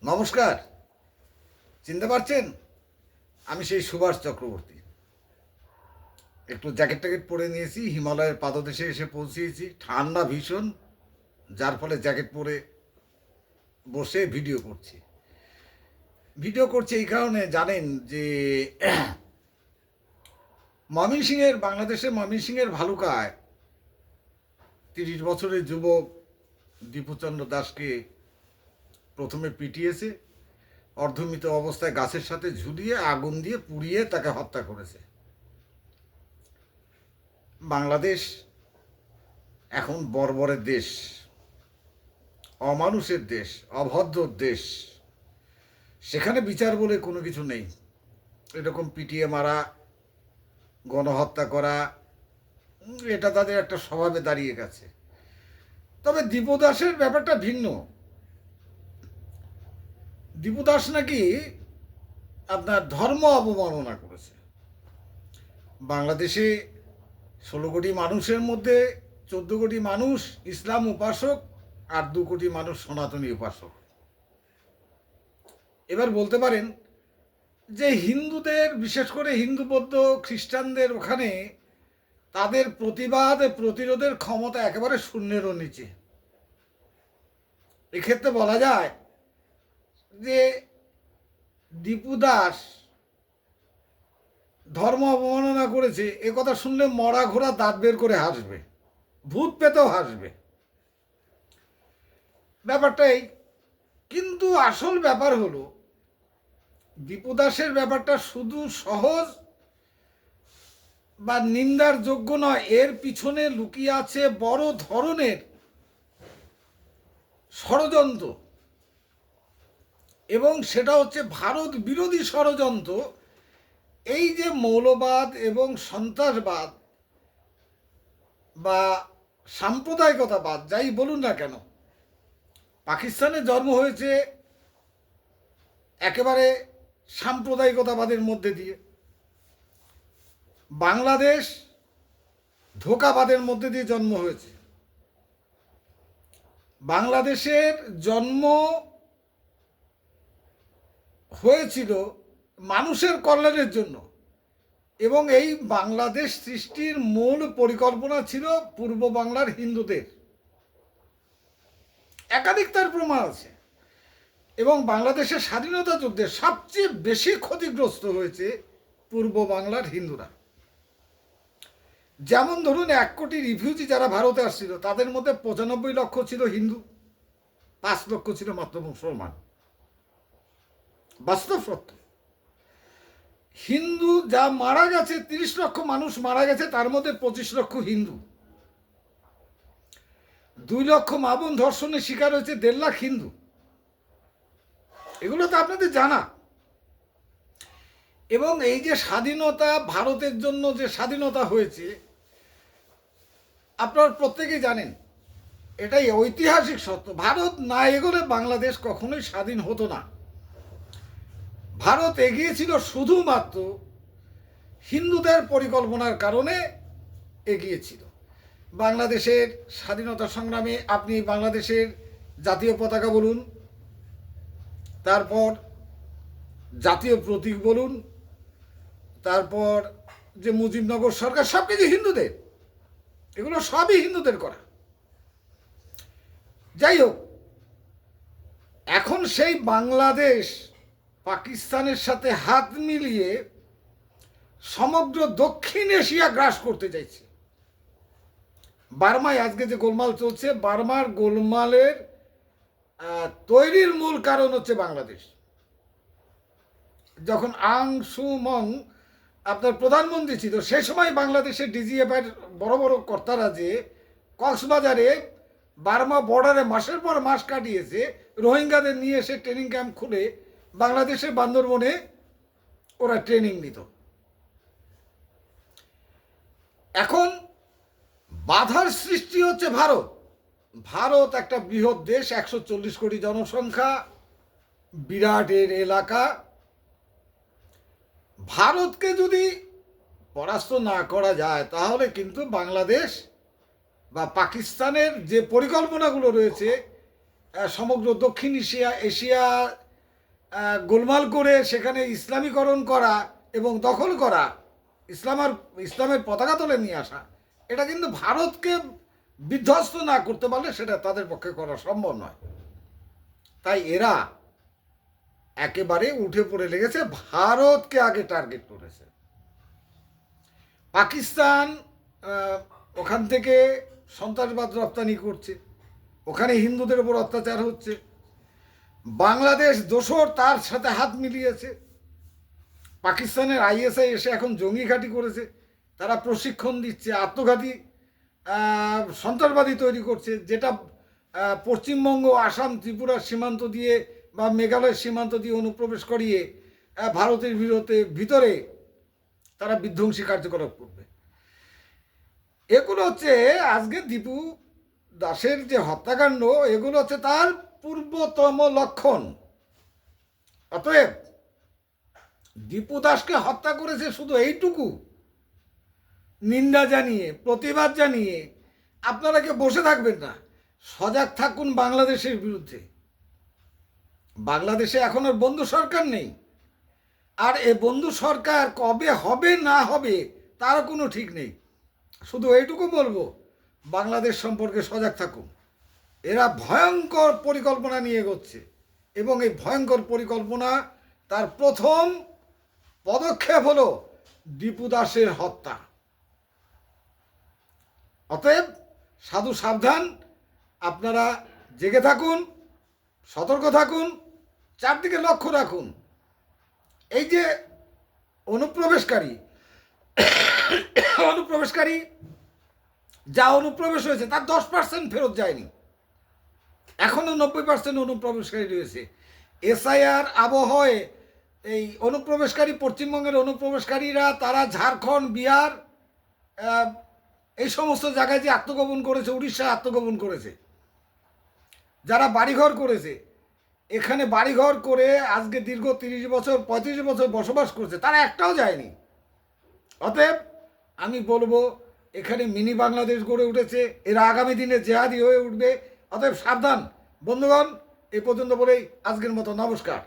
নমস্কার। চিনতে পারছেন? আমি সেই সুভাষ চক্রবর্তী। একটু জ্যাকেট ট্যাকেট পরে নিয়েছি, হিমালয়ের পাদদেশে এসে পৌঁছিয়েছি। ঠান্ডা ভীষণ, যার ফলে জ্যাকেট পরে বসে ভিডিও করছি এই কারণে জানেন যে বাংলাদেশের ময়মনসিংহের ভালুকায় 30 বছরের যুবক দীপুচন্দ্র দাসকে প্রথমে পিটিয়েছে, অর্ধমৃত অবস্থায় গাছের সাথে ঝুলিয়ে আগুন দিয়ে পুড়িয়ে তাকে হত্যা করেছে। বাংলাদেশ এখন বর্বরের দেশ, অমানুষের দেশ, অভদ্র দেশ। সেখানে বিচার বলে কোনো কিছু নেই। এরকম পিটিয়ে মারা, গণহত্যা করা, এটা তাদের একটা স্বভাবে দাঁড়িয়ে গেছে। তবে দীপু দাসের ব্যাপারটা ভিন্ন। দীপু দাস নাকি আপনার ধর্ম অবমাননা করেছে। বাংলাদেশে 16 কোটি মানুষের মধ্যে 14 কোটি মানুষ ইসলাম উপাসক আর 2 কোটি মানুষ সনাতনী উপাসক। এবার বলতে পারেন যে হিন্দুদের, বিশেষ করে হিন্দু বৌদ্ধ খ্রিস্টানদের ওখানে তাদের প্রতিবাদ প্রতিরোধের ক্ষমতা একেবারে শূন্যেরও নিচে। এক্ষেত্রে বলা যায় যে দীপু দাস ধর্ম অবমাননা করেছে, এ কথা শুনলে মরা ঘোড়া দাঁত বের করে হাসবে, ভূত পেতেও হাসবে। ব্যাপারটাই, কিন্তু আসল ব্যাপার হলো দীপু দাসের ব্যাপারটা শুধু সহজ বা নিন্দার যোগ্য নয়, এর পিছনে লুকিয়ে আছে বড় ধরনের ষড়যন্ত্র, এবং সেটা হচ্ছে ভারত বিরোধী ষড়যন্ত্র। এই যে মৌলবাদ এবং সন্ত্রাসবাদ বা সাম্প্রদায়িকতাবাদ, যাই বলুন না কেন, পাকিস্তানে জন্ম হয়েছে একেবারে সাম্প্রদায়িকতাবাদের মধ্যে দিয়ে, বাংলাদেশ ধোঁকাবাদের মধ্যে দিয়ে জন্ম হয়েছে। বাংলাদেশের জন্ম হয়েছিল মানুষের কল্যাণের জন্য, এবং এই বাংলাদেশ সৃষ্টির মূল পরিকল্পনা ছিল পূর্ব বাংলার হিন্দুদের। একাধিক তার প্রমাণ আছে। এবং বাংলাদেশের স্বাধীনতা যুদ্ধে সবচেয়ে বেশি ক্ষতিগ্রস্ত হয়েছে পূর্ব বাংলার হিন্দুরা। যেমন ধরুন, 1 কোটি রিফিউজি যারা ভারতে আসছিল, তাদের মধ্যে 95 লক্ষ ছিল হিন্দু, 5 লক্ষ ছিল মাত্র মুসলমান। বাস্তব সত্য। হিন্দু যা মারা গেছে, 30 লক্ষ মানুষ মারা গেছে, তার মধ্যে 25 লক্ষ হিন্দু। 2 লক্ষ মা বোন ধর্ষণের শিকার হয়েছে, 1.5 লাখ হিন্দু। এগুলো তো আপনাদের জানা। এবং এই যে স্বাধীনতা, ভারতের জন্য যে স্বাধীনতা হয়েছে, আপনারা প্রত্যেকেই জানেন, এটাই ঐতিহাসিক সত্য। ভারত না এগোলে বাংলাদেশ কখনোই স্বাধীন হতো না। ভারত এগিয়েছিল শুধুমাত্র হিন্দুদের পরিকল্পনার কারণে এগিয়েছিল। বাংলাদেশের স্বাধীনতা সংগ্রামে আপনি বাংলাদেশের জাতীয় পতাকা বলুন, তারপর জাতীয় প্রতীক বলুন, তারপর যে মুজিবনগর সরকার, সব কিছু হিন্দুদের, এগুলো সবই হিন্দুদের করা। যাই হোক, এখন সেই বাংলাদেশ পাকিস্তানের সাথে হাত মিলিয়ে সমগ্র দক্ষিণ এশিয়া গ্রাস করতে চাইছে। বার্মায় আজকে যে গোলমাল চলছে, বার্মার গোলমালের তৈরির মূল কারণ হচ্ছে বাংলাদেশ। যখন আং সু মং আপনার প্রধানমন্ত্রী ছিল, সে সময় বাংলাদেশের ডিজিএফআইয়ের বড় বড় কর্তারা যে কক্সবাজারে বার্মা বর্ডারে মাসের পর মাস কাটিয়েছে, রোহিঙ্গাদের নিয়ে এসে ট্রেনিং ক্যাম্প খুলে বাংলাদেশের বান্দরবনে ওরা ট্রেনিং নিত। এখন বাধার সৃষ্টি হচ্ছে ভারত। ভারত একটা বৃহৎ দেশ, 140 কোটি জনসংখ্যা, বিরাটের এলাকা। ভারতকে যদি পরাস্ত না করা যায়, তাহলে কিন্তু বাংলাদেশ বা পাকিস্তানের যে পরিকল্পনাগুলো রয়েছে সমগ্র দক্ষিণ এশিয়া গোলমাল করে সেখানে ইসলামীকরণ করা এবং দখল করা, ইসলামের পতাকা তুলে নিয়ে আসা, এটা কিন্তু ভারতকে বিধ্বস্ত না করতে পারলে সেটা তাদের পক্ষে করা সম্ভব নয়। তাই এরা একেবারে উঠে পড়ে লেগেছে, ভারতকে আগে টার্গেট করেছে। পাকিস্তান ওখান থেকে সন্ত্রাসবাদ রপ্তানি করছে, ওখানে হিন্দুদের উপর অত্যাচার হচ্ছে। বাংলাদেশ দোসর তার সাথে হাত মিলিয়েছে। পাকিস্তানের আইএসআই এসে এখন জঙ্গি ঘাঁটি করেছে, তারা প্রশিক্ষণ দিচ্ছে, আত্মঘাতী সন্ত্রাসবাদী তৈরি করছে, যেটা পশ্চিমবঙ্গ, আসাম, ত্রিপুরার সীমান্ত দিয়ে বা মেঘালয়ের সীমান্ত দিয়ে অনুপ্রবেশ করিয়ে ভারতের ভিতরে তারা বিধ্বংসী কার্যকলাপ করবে। এগুলো হচ্ছে আজকে দীপু দাসের যে হত্যাকাণ্ড, এগুলো হচ্ছে তার পূর্বতম লক্ষণ। অতএব দীপু দাসকে হত্যা করেছে শুধু এইটুকু নিন্দা জানিয়ে, প্রতিবাদ জানিয়ে আপনারা কেউ বসে থাকবেন না, সজাগ থাকুন বাংলাদেশের বিরুদ্ধে। বাংলাদেশে এখন আর বন্ধু সরকার নেই, আর এ বন্ধু সরকার কবে হবে না হবে তারও কোনো ঠিক নেই। শুধু এইটুকু বলবো, বাংলাদেশ সম্পর্কে সজাগ থাকুন। এরা ভয়ঙ্কর পরিকল্পনা নিয়ে এগোচ্ছে এবং এই ভয়ঙ্কর পরিকল্পনা তার প্রথম পদক্ষেপ হলো দীপু দাসের হত্যা। অতএব সাধু সাবধান, আপনারা জেগে থাকুন, সতর্ক থাকুন, চারদিকে লক্ষ্য রাখুন। এই যে অনুপ্রবেশকারী যা অনুপ্রবেশ হয়েছে তার 10% ফেরত যায়নি, এখনও 90% অনুপ্রবেশকারী রয়েছে। এসআইআর আবহে এই অনুপ্রবেশকারী, পশ্চিমবঙ্গের অনুপ্রবেশকারীরা তারা ঝাড়খণ্ড, বিহার, এই সমস্ত জায়গায় যে আত্মগোপন করেছে, উড়িষ্যায় আত্মগোপন করেছে, যারা বাড়িঘর করেছে, এখানে বাড়িঘর করে আজকে দীর্ঘ 30 বছর 35 বছর বসবাস করছে, তারা একটাও যায়নি। অতএব আমি বলবো, এখানে মিনি বাংলাদেশ গড়ে উঠেছে, এরা আগামী দিনে জেহাদি হয়ে উঠবে। অতএব সাবধান বন্ধুগণ। এই পর্যন্ত বলেই আজকের মতো নমস্কার।